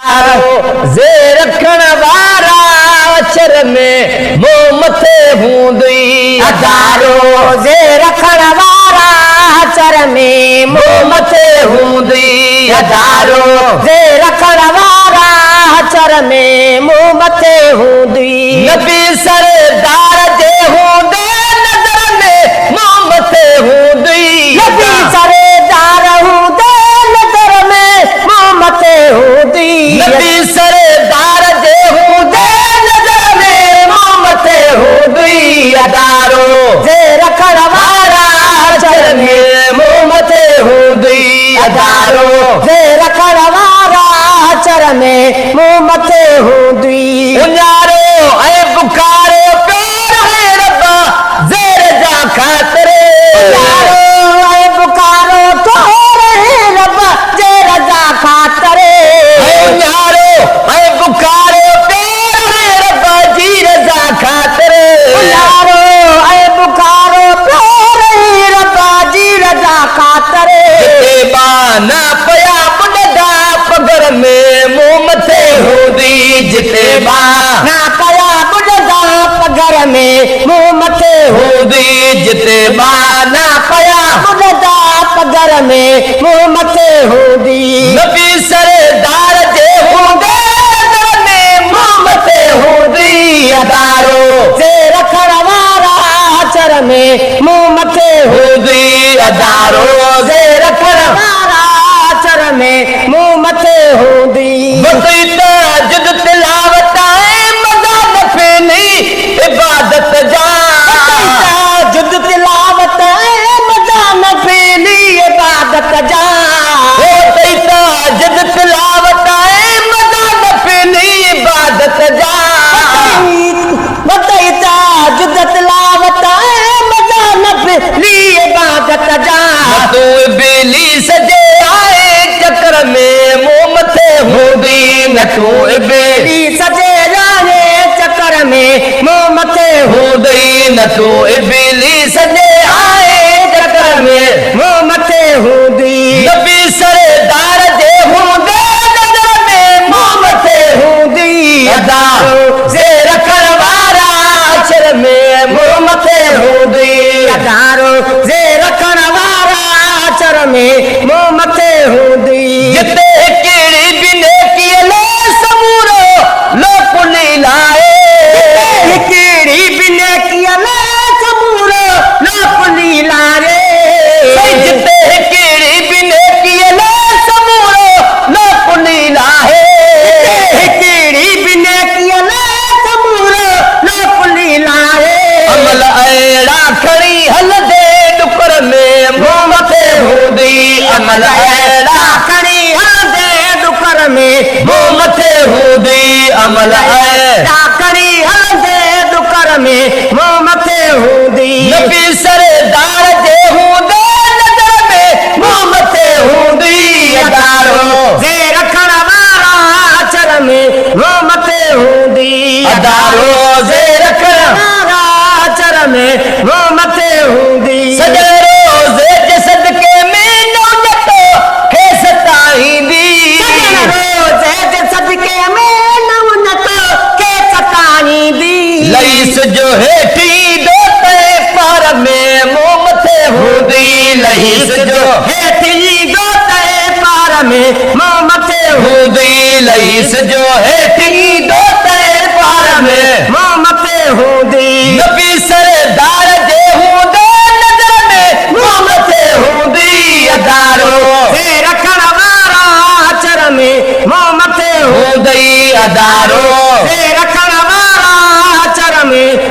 जे रखण वारा अचर में मुंह मथे हूंदी हज़ारो जे रखण वारा अचर में मुंह मथे हूंदी हज़ारो जे रखण वारा अचर में मुंह मथे हूंदी नबी सरदार जे हूंदे नज़र में मुंह मथे हूंदी नबी सरदार हूंदे नज़र में मुंह मथे हूंदी नबी सरदार जे हूंदे नज़र में मुंह मथे हूंदी हज़ारो जे रखण वारा अचर में मुंह मथे हूंदी हज़ारो जे रखण वारा अचर में मुंह मथे हूंदी उन्यारो ऐं बुखारो प्यार है रब्बा ज़ेर जा ख़ातिरे उन्यारो ऐं बुखारो तो रहे रब जे रज़ा ख़ातिरे उन्यारो ऐं बुखारो प्यार है रब्बा जी रज़ा ख़ातिरे उन्यारो ऐं बुखारो तो रहे रब जी रज़ा ख़ातिरे जिते बाना पया बुॾा पगर में मुंह मथे हूंदी जिते ना पया बुॾा पगर में मुंह मथे हूंदी जिते ना पया बुॾा पगर में मुंह मथे हूंदी नबी सरदार जे हूंदे नज़र में मुंह मथे हूंदी हज़ारो जे रखण वारा अचर में मुंह मथे हूंदी हज़ारो जे रखण वारा अचर में मुंह मथे हूंदी बक़ीत जुद तिलावत ऐं मज़ा न फैली इबादत जा जुद तिलावत ऐं मज़ा न फैली इबादत जा जुद तिलावत ऐं मज़ा न फैली इबादत जा बतईता जुद तिलावत ऐं मज़ा न फैली इबादत जा तू इब्लीस जे आए चक्कर में मुंह मथे हूंदी न तू इब्लीस सजे राहे चक्कर में मुंह मथे हूंदी न तू इब्लीस जे आए चक्कर में मुंह मथे हूंदी नबी सरदार जे हूंदे नज़र में मुंह मथे हूंदी हज़ारो जे रखण वारा अचर में मुंह मथे हूंदी हज़ारो जे रखण वारा अचर में मुंह मथे हूंदी जिते कहिड़ी बि नेकीअ लाइ समूरो लोकुली लाए हिकिड़ी बि नेकीअ लाइ समूरो लोकुली लारे जिते कहिड़ी बि नेकीअ लाइ समूरो लोकुली लाहे हिकिड़ी बि नेकीअ लाइ समूरो लोकुली लारे अमल अहिड़ा खणी हलंदे ॾुकर में मुंह मथे हूंदी अमल अहिड़ा खणी हलंदे ॾुकर में मुंह मथे हूंदी अमल अहिड़ा खणी हलंदे ॾुकर में मुंह मथे हूंदी नबी सरदार जे हूंदे नज़र में मुंह मथे हूंदी हज़ारो जे रखण वारा अचर में मुंह मथे हूंदी हज़ारो जे रखण वारा अचर में मुंह मथे हूंदी सॼे रोज़े जे सदके में नौजत खे सताईंदी रोज़े जे सदके में नौजत खे सताईंदी लईस जो हेठी दोते पार में मुंह मथे हूंदी लईस जो हेठी दोते पार में मुंह मथे हूंदी लईस जो हेठी दोते पार में मुंह मथे हूंदी नबी सरदार जे हूंदे नज़र में मुंह मथे हूंदी हज़ारो जे रखण वारा अचर में मुंह मथे हूंदी हज़ारो जे रखण वारा अचर में